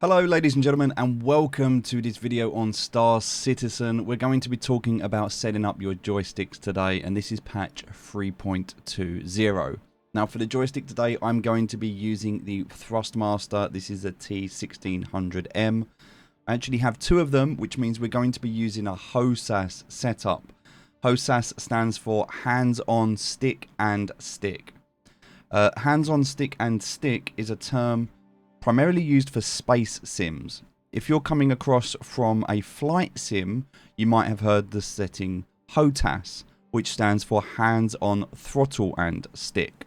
Hello ladies and gentlemen, and welcome to this video on Star Citizen. We're going to be talking about setting up your joysticks today, and this is patch 3.20. Now for the joystick today, I'm going to be using the Thrustmaster. This is a T1600M. I actually have two of them, which means we're going to be using a HOSAS setup. HOSAS stands for hands-on stick and stick. Hands-on stick and stick is a term primarily used for space sims. If you're coming across from a flight sim, you might have heard the setting HOTAS, which stands for hands-on throttle and stick.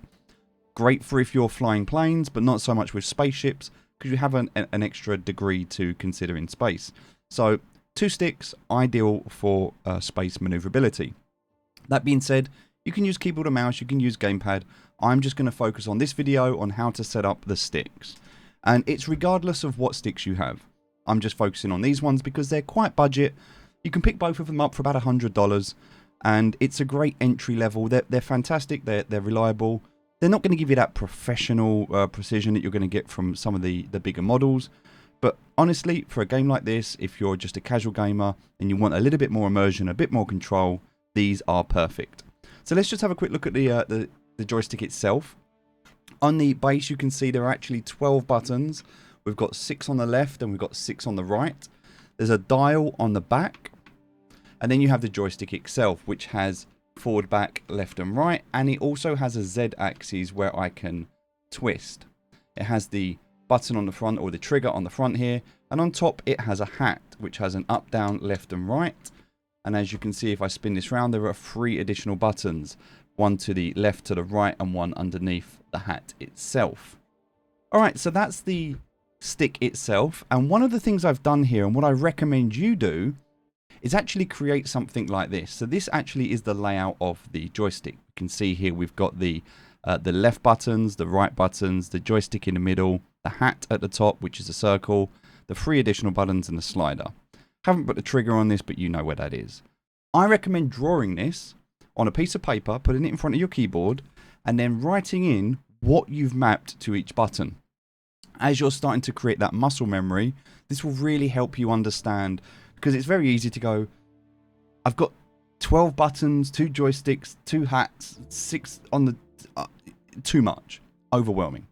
Great for if you're flying planes, but not so much with spaceships, because you have an extra degree to consider in space. So, two sticks, ideal for space maneuverability. That being said, you can use keyboard and mouse, you can use gamepad. I'm just going to focus on this video on how to set up the sticks. And it's regardless of what sticks you have. I'm just focusing on these ones because they're quite budget. You can pick both of them up for about $100. And it's a great entry level. They're fantastic. They're reliable. They're not going to give you that professional precision that you're going to get from some of the bigger models. But honestly, for a game like this, if you're just a casual gamer and you want a little bit more immersion, a bit more control, these are perfect. So let's just have a quick look at the joystick itself. On the base, you can see there are actually 12 buttons. We've got 6 on the left and we've got 6 on the right. There's a dial on the back. And then you have the joystick itself, which has forward, back, left and right. And it also has a Z axis where I can twist. It has the button on the front, or the trigger on the front here. And on top, it has a hat, which has an up, down, left and right. And as you can see, if I spin this round, there are 3 additional buttons. One to the left, to the right, and one underneath the hat itself. Alright, so that's the stick itself. And one of the things I've done here, and what I recommend you do, is actually create something like this. So this actually is the layout of the joystick. You can see here we've got the left buttons, the right buttons, the joystick in the middle, the hat at the top, which is a circle, the 3 additional buttons, and the slider. Haven't put the trigger on this, but you know where that is. I recommend drawing this on a piece of paper, putting it in front of your keyboard, and then writing in what you've mapped to each button. As you're starting to create that muscle memory, this will really help you understand, because it's very easy to go, I've got 12 buttons, 2 joysticks, 2 hats, 6 on the... too much. Overwhelming.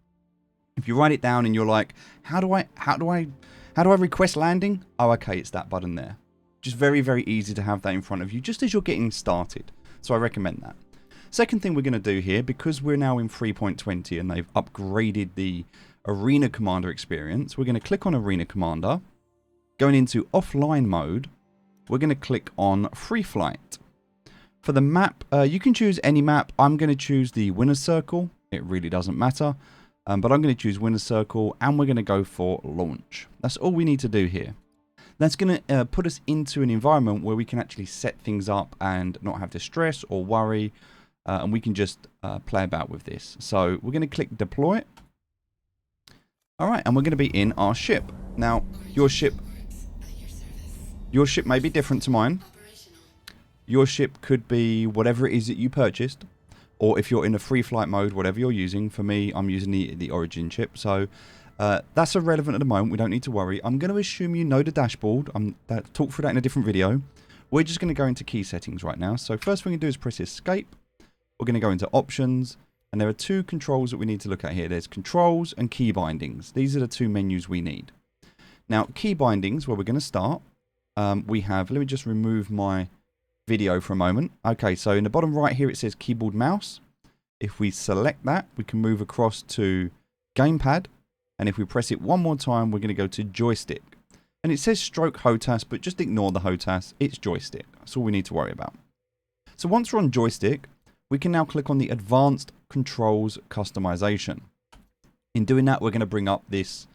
If you write it down and you're like, how do I request landing? Oh, okay, it's that button there. Just very, very easy to have that in front of you, just as you're getting started. So I recommend that. Second thing we're going to do here, because we're now in 3.20 and they've upgraded the Arena Commander experience, we're going to click on Arena Commander. Going into offline mode, we're going to click on Free Flight. For the map, you can choose any map. I'm going to choose the Winner's Circle. It really doesn't matter. But I'm going to choose Winner's Circle, and we're going to go for Launch. That's all we need to do here. That's going to put us into an environment where we can actually set things up and not have to stress or worry. And we can just play about with this. So we're going to click Deploy. Alright, and we're going to be in our ship. Now, your ship may be different to mine. Your ship could be whatever it is that you purchased. Or if you're in a free flight mode, whatever you're using. For me, I'm using the Origin ship. So that's irrelevant at the moment. We don't need to worry. I'm going to assume you know the dashboard. I'll talk through that in a different video. We're just going to go into key settings right now. So first thing we do is press Escape. We're going to go into Options. And there are 2 controls that we need to look at here. There's Controls and Key Bindings. These are the 2 menus we need. Now, Key Bindings, where we're going to start, we have... Let me just remove my video for a moment. Okay, so in the bottom right here, it says Keyboard Mouse. If we select that, we can move across to Gamepad. And if we press it one more time, we're going to go to Joystick. And it says Stroke HOTAS, but just ignore the HOTAS. It's Joystick. That's all we need to worry about. So once we're on Joystick, we can now click on the Advanced Controls Customization. In doing that, we're going to bring up this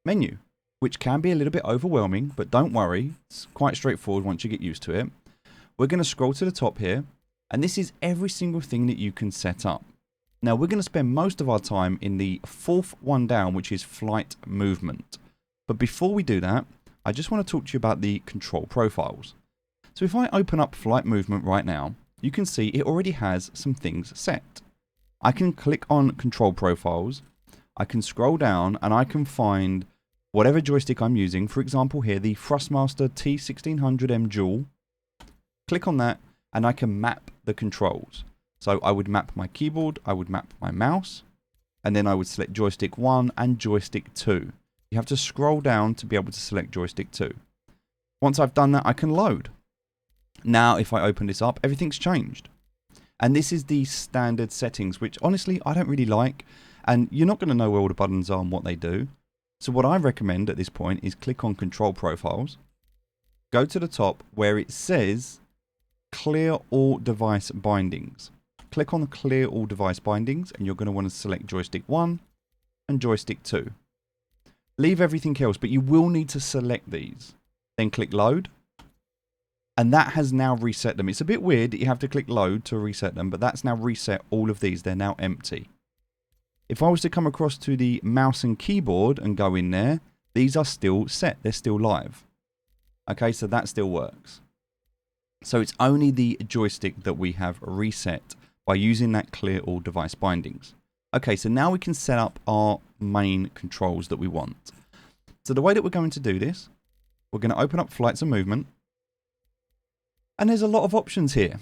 menu, which can be a little bit overwhelming, but don't worry. It's quite straightforward once you get used to it. We're going to scroll to the top here, and this is every single thing that you can set up. Now, we're going to spend most of our time in the 4th one down, which is flight movement. But before we do that, I just want to talk to you about the control profiles. So if I open up flight movement right now, you can see it already has some things set. I can click on control profiles, I can scroll down, and I can find whatever joystick I'm using, for example here, the Thrustmaster T1600M Dual, click on that and I can map the controls. So I would map my keyboard, I would map my mouse, and then I would select joystick 1 and joystick 2. You have to scroll down to be able to select joystick 2. Once I've done that, I can load. Now, if I open this up, everything's changed. And this is the standard settings, which honestly, I don't really like. And you're not going to know where all the buttons are and what they do. So what I recommend at this point is click on Control Profiles. Go to the top where it says Clear All Device Bindings. Click on Clear All Device Bindings and you're going to want to select joystick 1 and joystick 2. Leave everything else, but you will need to select these. Then click Load. And that has now reset them. It's a bit weird that you have to click Load to reset them, but that's now reset all of these. They're now empty. If I was to come across to the mouse and keyboard and go in there, these are still set. They're still live. Okay, so that still works. So it's only the joystick that we have reset by using that Clear All Device Bindings. Okay, so now we can set up our main controls that we want. So the way that we're going to do this, we're going to open up Flights and Movement. And there's a lot of options here.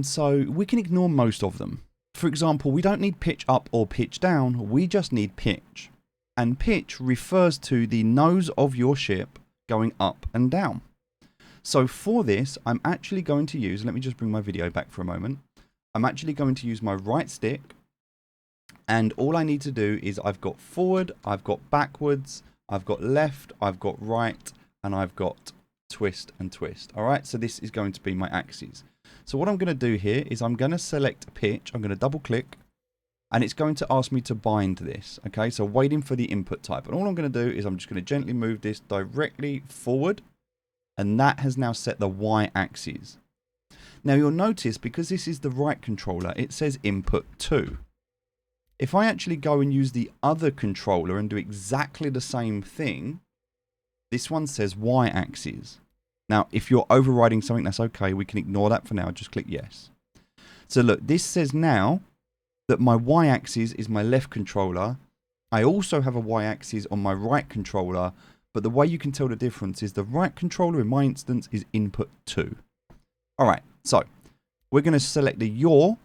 So we can ignore most of them. For example, we don't need pitch up or pitch down. We just need pitch. And pitch refers to the nose of your ship going up and down. So for this, I'm actually going to use, let me just bring my video back for a moment. I'm actually going to use my right stick. And all I need to do is I've got forward, I've got backwards, I've got left, I've got right, and I've got twist and twist. All right, so this is going to be my axes. So what I'm going to do here is I'm going to select pitch. I'm going to double click and it's going to ask me to bind this. Okay, so waiting for the input type. And all I'm going to do is I'm just going to gently move this directly forward. And that has now set the Y axis. Now you'll notice because this is the right controller, it says input 2. If I actually go and use the other controller and do exactly the same thing, this one says Y axis. Now, if you're overriding something, that's okay. We can ignore that for now. Just click yes. So look, this says now that my Y axis is my left controller. I also have a Y axis on my right controller, but the way you can tell the difference is the right controller in my instance is input 2. All right, so we're going to select the yaw,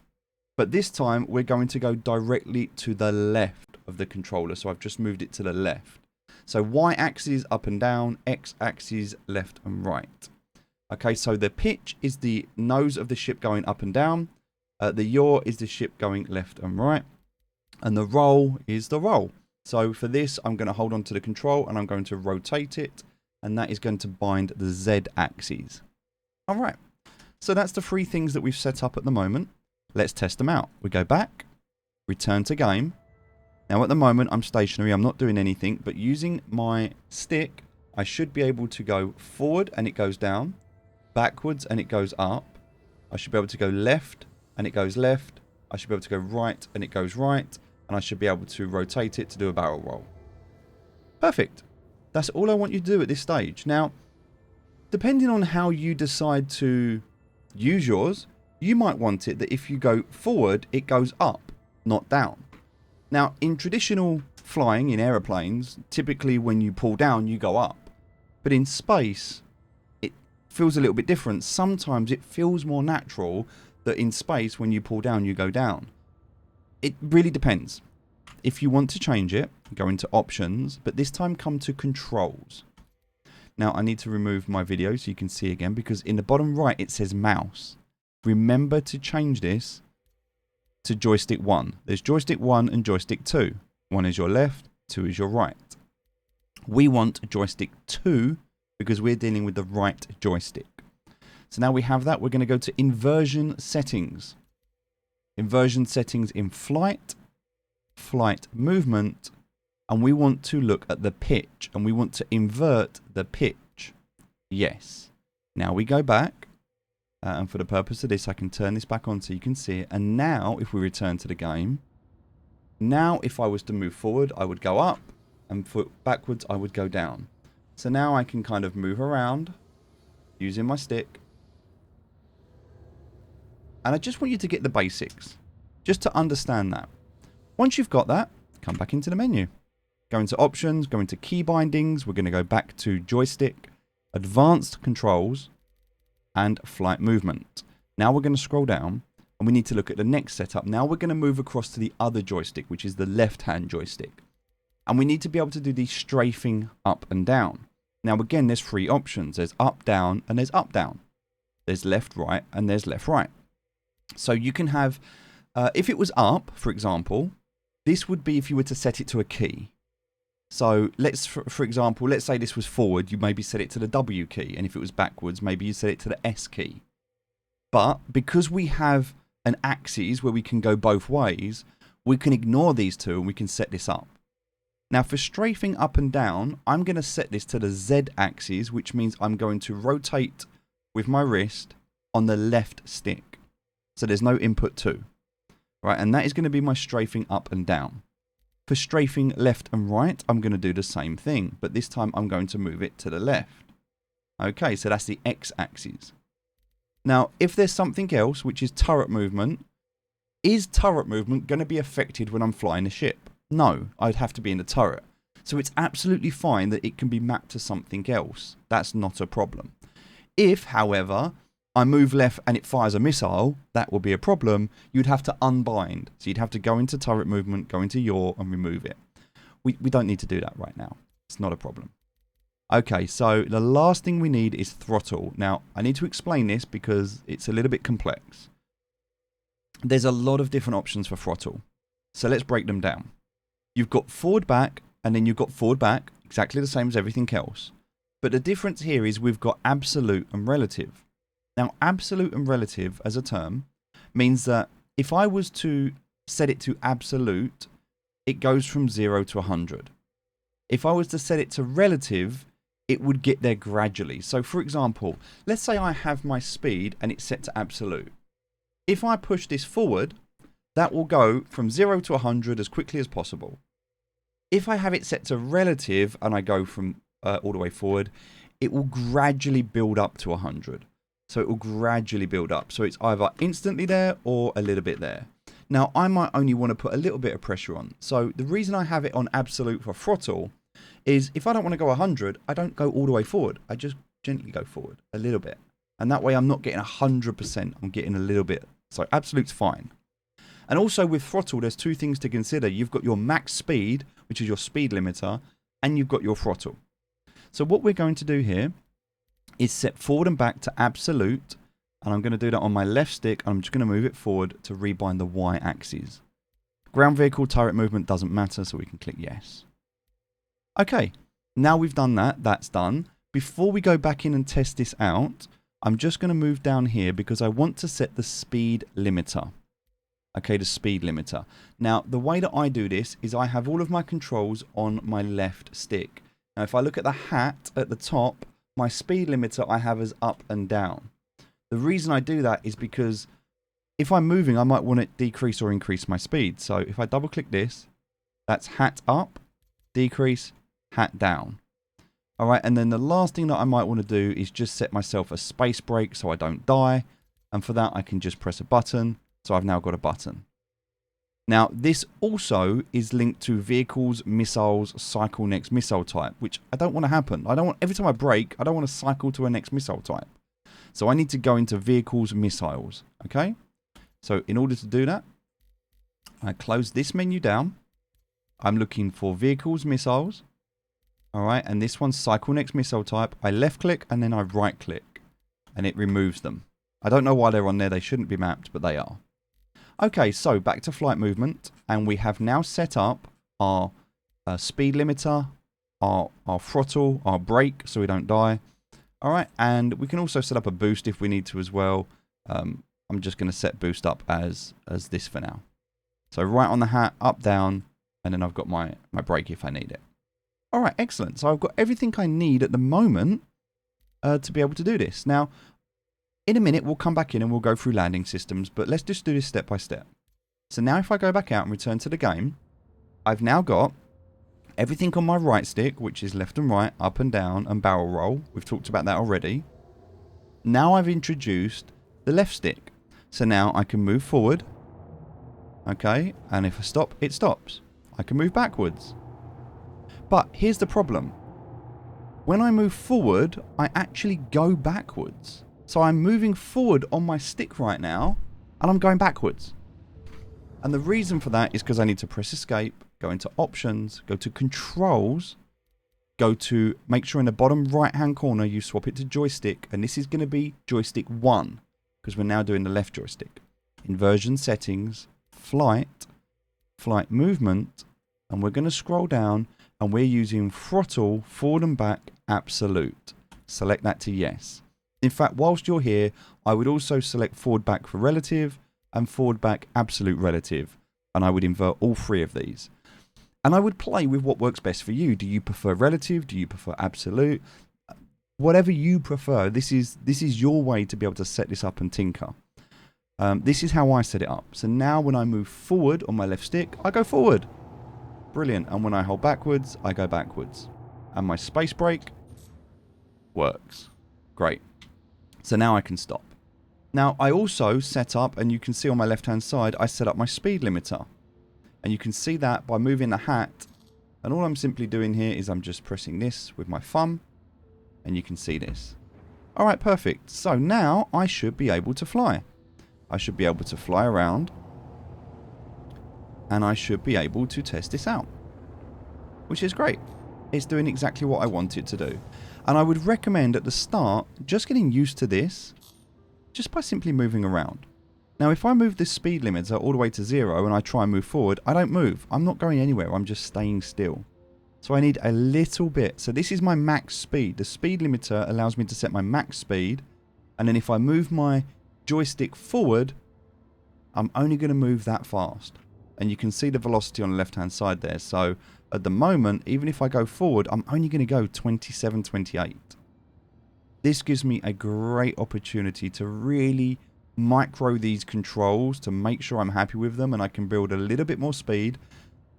but this time we're going to go directly to the left of the controller. So I've just moved it to the left. So Y axis up and down, X axis left and right. Okay, so the pitch is the nose of the ship going up and down. The yaw is the ship going left and right. And the roll is the roll. So for this, I'm going to hold on to the control and I'm going to rotate it. And that is going to bind the Z axis. All right, so that's the 3 things that we've set up at the moment. Let's test them out. We go back, return to game. Now at the moment I'm stationary, I'm not doing anything, but using my stick, I should be able to go forward and it goes down, backwards and it goes up. I should be able to go left and it goes left. I should be able to go right and it goes right. And I should be able to rotate it to do a barrel roll. Perfect. That's all I want you to do at this stage. Now, depending on how you decide to use yours, you might want it that if you go forward, it goes up, not down. Now, in traditional flying in aeroplanes, typically when you pull down, you go up. But in space, it feels a little bit different. Sometimes it feels more natural that in space, when you pull down, you go down. It really depends. If you want to change it, go into options, but this time come to controls. Now, I need to remove my video so you can see again, because in the bottom right, it says mouse. Remember to change this to joystick 1. There's joystick 1 and joystick 2. 1 is your left, 2 is your right. We want joystick 2 because we're dealing with the right joystick. So now we have that. We're going to go to inversion settings. Inversion settings in flight, flight movement, and we want to look at the pitch and we want to invert the pitch. Yes. Now we go back. And for the purpose of this, I can turn this back on so you can see it. And now, if we return to the game, now if I was to move forward, I would go up, and foot backwards, I would go down. So now I can kind of move around using my stick. And I just want you to get the basics, just to understand that. Once you've got that, come back into the menu. go into options, go into key bindings. We're going to go back to joystick, advanced controls, and flight movement. Now we're going to scroll down and we need to look at the next setup. Now we're going to move across to the other joystick, which is the left-hand joystick. And we need to be able to do the strafing up and down. Now again, there's three options. There's up, down, and there's up, down. There's left, right, and there's left, right. So you can have, if it was up, for example, this would be if you were to set it to a key. So let's, for example, let's say this was forward, you maybe set it to the W key. And if it was backwards, maybe you set it to the S key. But because we have an axis where we can go both ways, we can ignore these two and we can set this up. Now for strafing up and down, I'm going to set this to the Z axis, which means I'm going to rotate with my wrist on the left stick. So there's no input 2. Right, and that is going to be my strafing up and down. For strafing left and right, I'm going to do the same thing, but this time I'm going to move it to the left. Okay, so that's the X axis. Now, if there's something else, which is turret movement, is turret movement going to be affected when I'm flying the ship? No, I'd have to be in the turret. So it's absolutely fine that it can be mapped to something else. That's not a problem. If, however, I move left and it fires a missile, that will be a problem. You'd have to unbind. So you'd have to go into turret movement, go into yaw and remove it. We don't need to do that right now. It's not a problem. Okay, so the last thing we need is throttle. Now, I need to explain this because it's a little bit complex. There's a lot of different options for throttle. So let's break them down. You've got forward back, and then you've got forward back, exactly the same as everything else. But the difference here is we've got absolute and relative. Now, absolute and relative as a term means that if I was to set it to absolute, it goes from 0 to 100. If I was to set it to relative, it would get there gradually. So for example, let's say I have my speed and it's set to absolute. If I push this forward, that will go from 0 to 100 as quickly as possible. If I have it set to relative and I go from all the way forward, it will gradually build up to 100. So it will gradually build up. So it's either instantly there or a little bit there. Now, I might only want to put a little bit of pressure on. So the reason I have it on absolute for throttle is if I don't want to go 100, I don't go all the way forward. I just gently go forward a little bit. And that way I'm not getting 100%. I'm getting a little bit. So absolute's fine. And also with throttle, there's two things to consider. You've got your max speed, which is your speed limiter, and you've got your throttle. So what we're going to do here is set forward and back to absolute. And I'm going to do that on my left stick. And I'm just going to move it forward to rebind the Y axis. Ground vehicle turret movement doesn't matter, so we can click yes. Okay, now we've done that. That's done. Before we go back in and test this out, I'm just going to move down here because I want to set the speed limiter. Okay, the speed limiter. Now, the way that I do this is I have all of my controls on my left stick. Now, if I look at the hat at the top, my speed limiter I have as up and down. The reason I do that is because if I'm moving, I might want to decrease or increase my speed. So if I double click this, that's hat up, decrease, hat down. All right, and then the last thing that I might want to do is just set myself a space break so I don't die. And for that, I can just press a button. So I've now got a button. Now, this also is linked to vehicles, missiles, cycle next missile type, which I don't want to happen. I don't want, every time I brake, I don't want to cycle to a next missile type. So I need to go into vehicles, missiles. Okay. So in order to do that, I close this menu down. I'm looking for vehicles, missiles. All right. And this one's cycle next missile type. I left click and then I right click and it removes them. I don't know why they're on there. They shouldn't be mapped, but they are. Okay, so back to flight movement, and we have now set up our speed limiter, our throttle, our brake, so we don't die. All right, and we can also set up a boost if we need to as well. I'm just going to set boost up as this for now. So right on the hat, up, down, and then I've got my brake if I need it. All right, excellent. So I've got everything I need at the moment to be able to do this. Now, in a minute, we'll come back in and we'll go through landing systems, but let's just do this step by step. So now if I go back out and return to the game, I've now got everything on my right stick, which is left and right, up and down, and barrel roll. We've talked about that already. Now I've introduced the left stick. So now I can move forward. Okay, and if I stop, it stops. I can move backwards. But here's the problem. When I move forward, I actually go backwards. So I'm moving forward on my stick right now, and I'm going backwards. And the reason for that is because I need to press escape, go into options, go to controls, go to make sure in the bottom right hand corner you swap it to joystick, and this is going to be joystick 1 because we're now doing the left joystick. Inversion settings, flight movement, and we're going to scroll down and we're using throttle forward and back absolute. Select that to yes. In fact, whilst you're here, I would also select forward back for relative and forward back absolute relative, and I would invert all 3 of these. And I would play with what works best for you. Do you prefer relative? Do you prefer absolute? Whatever you prefer, this is your way to be able to set this up and tinker. This is how I set it up. So now when I move forward on my left stick, I go forward. Brilliant. And when I hold backwards, I go backwards. And my space brake works. Great. So now I can stop. Now I also set up, and you can see on my left hand side, I set up my speed limiter. And you can see that by moving the hat. And all I'm simply doing here is I'm just pressing this with my thumb. And you can see this. Alright, perfect. So now I should be able to fly. I should be able to fly around. And I should be able to test this out. Which is great. It's doing exactly what I want it to do. And I would recommend at the start just getting used to this. Just by simply moving around. Now if I move this speed limiter all the way to 0 and I try and move forward, I don't move. I'm not going anywhere. I'm just staying still. So I need a little bit. So this is my max speed. The speed limiter allows me to set my max speed. And then if I move my joystick forward, I'm only going to move that fast. And you can see the velocity on the left hand side there. So at the moment, even if I go forward, I'm only going to go 27, 28. This gives me a great opportunity to really micro these controls to make sure I'm happy with them and I can build a little bit more speed.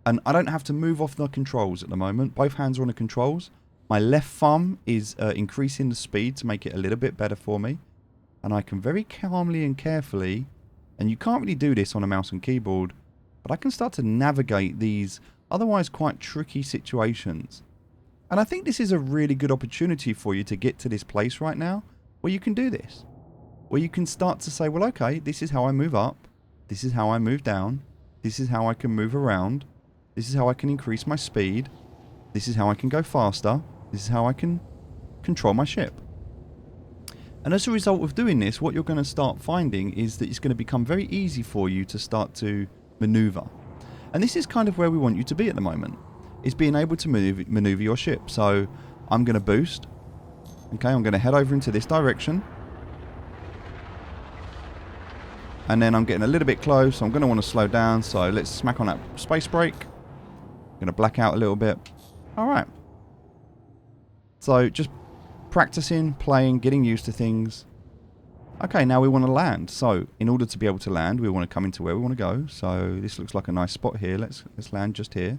And I don't have to move off the controls at the moment. Both hands are on the controls. My left thumb is increasing the speed to make it a little bit better for me. And I can very calmly and carefully, and you can't really do this on a mouse and keyboard, but I can start to navigate these otherwise quite tricky situations. And I think this is a really good opportunity for you to get to this place right now where you can do this. Where you can start to say, well, okay, this is how I move up. This is how I move down. This is how I can move around. This is how I can increase my speed. This is how I can go faster. This is how I can control my ship. And as a result of doing this, what you're going to start finding is that it's going to become very easy for you to start to maneuver. And this is kind of where we want you to be at the moment, is being able to maneuver your ship. So I'm going to boost. Okay, I'm going to head over into this direction. And then I'm getting a little bit close. I'm going to want to slow down. So let's smack on that space brake. I'm going to black out a little bit. All right. So just practicing, playing, getting used to things. Okay, now we want to land. So in order to be able to land, we want to come into where we want to go. So this looks like a nice spot here. Let's land just here.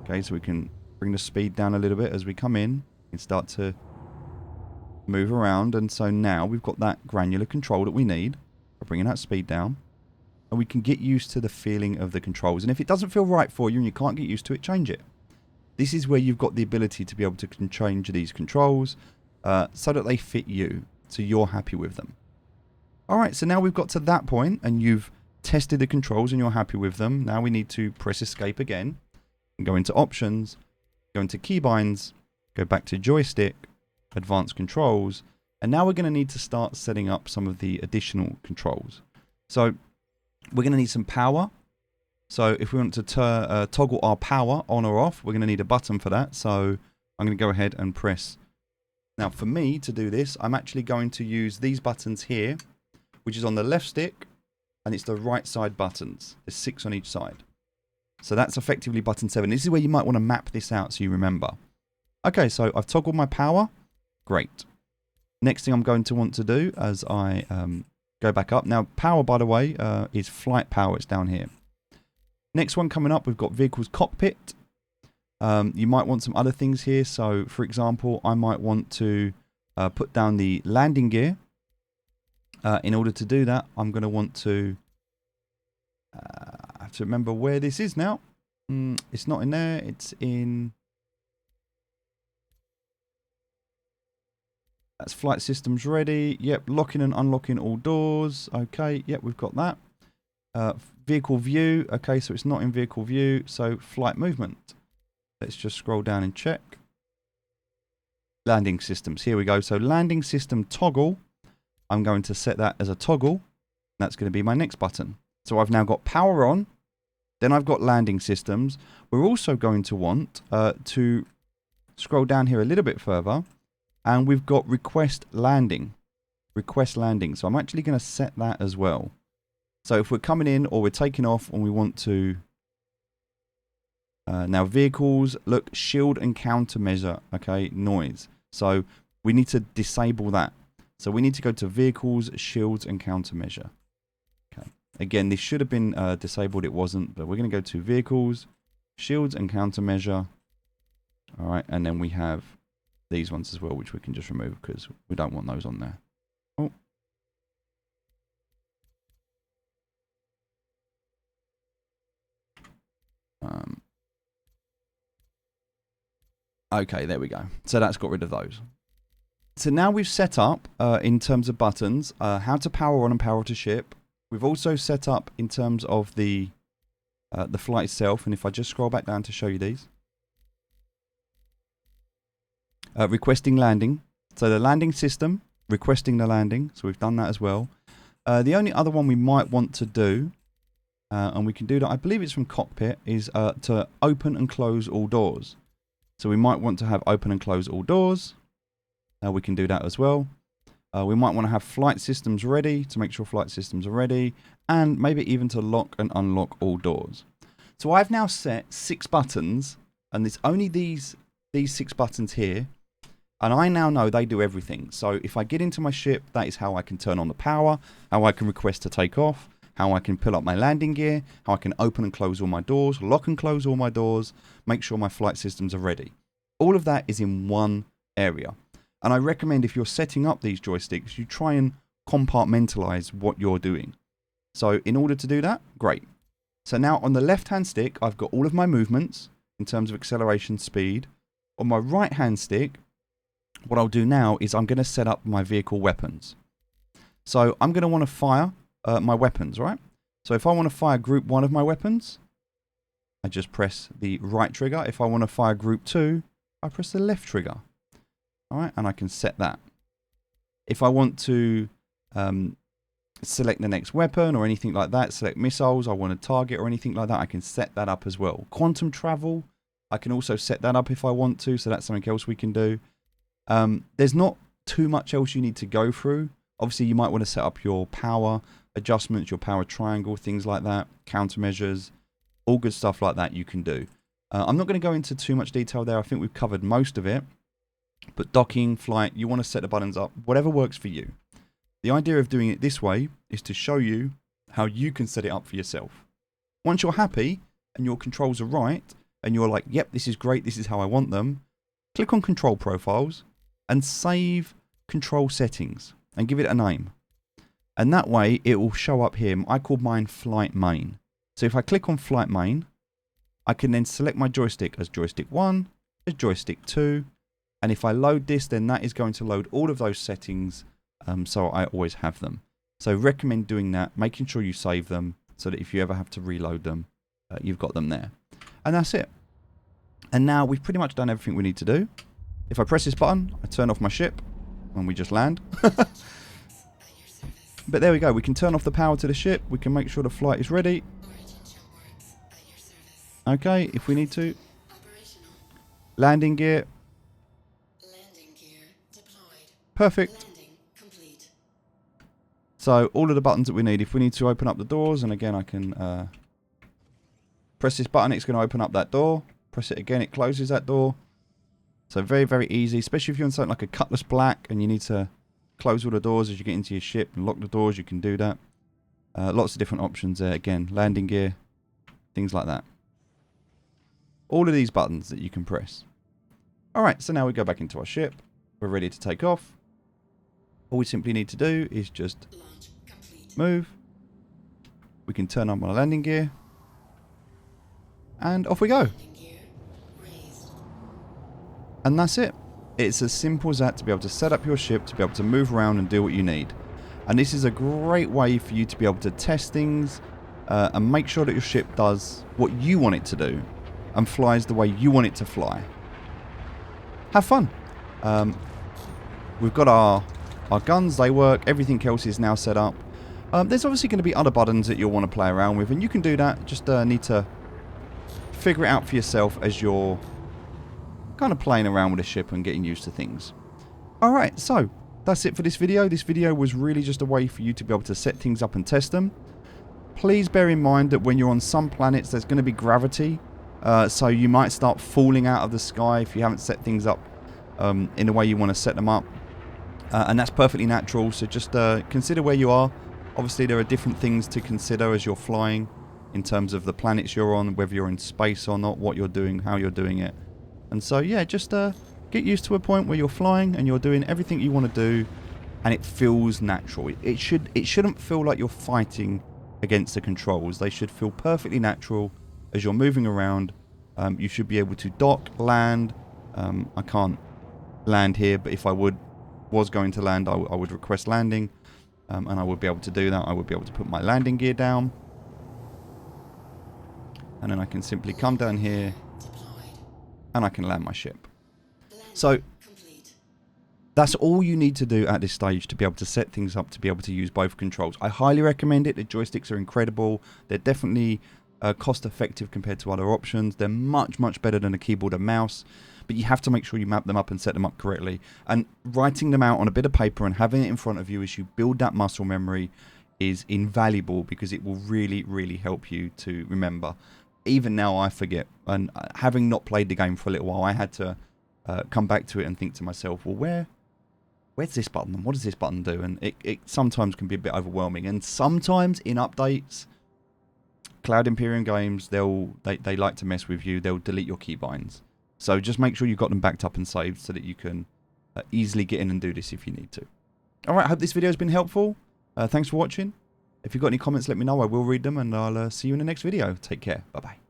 Okay, so we can bring the speed down a little bit as we come in and start to move around. And so now we've got that granular control that we need. Bringing that speed down, and we can get used to the feeling of the controls. And if it doesn't feel right for you and you can't get used to it, change it. This is where you've got the ability to be able to change these controls so that they fit you, so you're happy with them. Alright, so now we've got to that point and you've tested the controls and you're happy with them. Now we need to press escape again and go into options, go into keybinds, go back to joystick, advanced controls. And now we're going to need to start setting up some of the additional controls. So we're going to need some power. So if we want to toggle our power on or off, we're going to need a button for that. So I'm going to go ahead and press. Now for me to do this, I'm actually going to use these buttons here, which is on the left stick, and it's the right side buttons. There's 6 on each side. So that's effectively button 7. This is where you might want to map this out so you remember. Okay, so I've toggled my power. Great. Next thing I'm going to want to do as I go back up. Now, power, by the way, is flight power. It's down here. Next one coming up, we've got vehicles cockpit. You might want some other things here. So, for example, I might want to put down the landing gear. In order to do that, I'm going to want to... I have to remember where this is now. It's not in there. It's in That's flight systems ready. Yep, locking and unlocking all doors. Okay, yep, we've got that. Vehicle view. Okay, so it's not in vehicle view. So flight movement. Let's just scroll down and check. Landing systems. Here we go. So landing system toggle. I'm going to set that as a toggle. That's going to be my next button. So I've now got power on. Then I've got landing systems. We're also going to want to scroll down here a little bit further. And we've got request landing. Request landing. So I'm actually going to set that as well. So if we're coming in or we're taking off and we want to... now vehicles, look, shield and countermeasure. Okay, noise. So we need to disable that. So we need to go to vehicles, shields and countermeasure. Okay. Again, this should have been disabled. It wasn't. But we're going to go to vehicles, shields and countermeasure. All right. And then we have these ones as well, which we can just remove because we don't want those on there. Oh. Okay, there we go. So that's got rid of those. So now we've set up, in terms of buttons, how to power on and power to ship. We've also set up in terms of the flight itself. And if I just scroll back down to show you these. Requesting landing. So the landing system, requesting the landing. So we've done that as well. The only other one we might want to do, and we can do that, I believe it's from cockpit, is to open and close all doors. So we might want to have open and close all doors. We can do that as well. We might want to have flight systems ready to make sure flight systems are ready. And maybe even to lock and unlock all doors. So I've now set 6 buttons. And it's only these 6 buttons here. And I now know they do everything. So if I get into my ship, that is how I can turn on the power. How I can request to take off. How I can pull up my landing gear. How I can open and close all my doors. Lock and close all my doors. Make sure my flight systems are ready. All of that is in one area. And I recommend if you're setting up these joysticks, you try and compartmentalize what you're doing. So in order to do that, great. So now on the left-hand stick, I've got all of my movements in terms of acceleration, speed. On my right-hand stick, what I'll do now is I'm going to set up my vehicle weapons. So I'm going to want to fire my weapons, right? So if I want to fire group 1 of my weapons, I just press the right trigger. If I want to fire group 2, I press the left trigger. All right, and I can set that. If I want to select the next weapon or anything like that, select missiles, I want to target or anything like that, I can set that up as well. Quantum travel, I can also set that up if I want to, so that's something else we can do. There's not too much else you need to go through. Obviously, you might want to set up your power adjustments, your power triangle, things like that, countermeasures, all good stuff like that you can do. I'm not going to go into too much detail there. I think we've covered most of it. But docking, flight, you want to set the buttons up, whatever works for you. The idea of doing it this way is to show you how you can set it up for yourself. Once you're happy and your controls are right, and you're like, yep, this is great, this is how I want them, click on control profiles and save control settings and give it a name. And that way it will show up here. I called mine flight main. So if I click on flight main, I can then select my joystick as joystick 1, as joystick 2, and if I load this, then that is going to load all of those settings, so I always have them. So recommend doing that, making sure you save them, so that if you ever have to reload them, you've got them there. And that's it. And now we've pretty much done everything we need to do. If I press this button, I turn off my ship, and we just land. But there we go, we can turn off the power to the ship, we can make sure the flight is ready. Okay, if we need to. Landing gear. Perfect. So all of the buttons that we need. If we need to open up the doors, and again I can press this button, it's going to open up that door. Press it again, it closes that door. So very, very easy, especially if you're on something like a Cutlass Black and you need to close all the doors as you get into your ship and lock the doors, you can do that. Lots of different options there. Again, landing gear, things like that. All of these buttons that you can press. Alright, so now we go back into our ship. We're ready to take off. All we simply need to do is just move. We can turn on our landing gear. And off we go. And that's it. It's as simple as that to be able to set up your ship, to be able to move around and do what you need. And this is a great way for you to be able to test things and make sure that your ship does what you want it to do and flies the way you want it to fly. Have fun. We've got our guns, they work, everything else is now set up. There's obviously going to be other buttons that you'll want to play around with, and you can do that. Just need to figure it out for yourself as you're kind of playing around with the ship and getting used to things. Alright, so that's it for this video. This video was really just a way for you to be able to set things up and test them. Please bear in mind that when you're on some planets there's going to be gravity, so you might start falling out of the sky if you haven't set things up in the way you want to set them up, and that's perfectly natural. So just consider where you are. Obviously there are different things to consider as you're flying in terms of the planets you're on, whether you're in space or not, what you're doing, how you're doing it. And so yeah, just get used to a point where you're flying and you're doing everything you want to do and it feels natural. It shouldn't feel like you're fighting against the controls. They should feel perfectly natural as you're moving around. You should be able to dock, land. I can't land here, but if I was going to land, I would request landing, and I would be able to do that. I would be able to put my landing gear down, and then I can simply come down here and I can land my ship. So that's all you need to do at this stage to be able to set things up, to be able to use both controls. I highly recommend it. The joysticks are incredible. They're definitely cost effective compared to other options. They're much, much better than a keyboard and mouse, but you have to make sure you map them up and set them up correctly. And writing them out on a bit of paper and having it in front of you as you build that muscle memory is invaluable, because it will really, really help you to remember. Even now I forget, and having not played the game for a little while, I had to come back to it and think to myself, well, where's this button and what does this button do? And it sometimes can be a bit overwhelming. And sometimes in updates, Cloud Imperium games, they like to mess with you. They'll delete your keybinds. So just make sure you've got them backed up and saved so that you can easily get in and do this if you need to. Alright, I hope this video has been helpful. Thanks for watching. If you've got any comments, let me know. I will read them, and I'll see you in the next video. Take care. Bye-bye.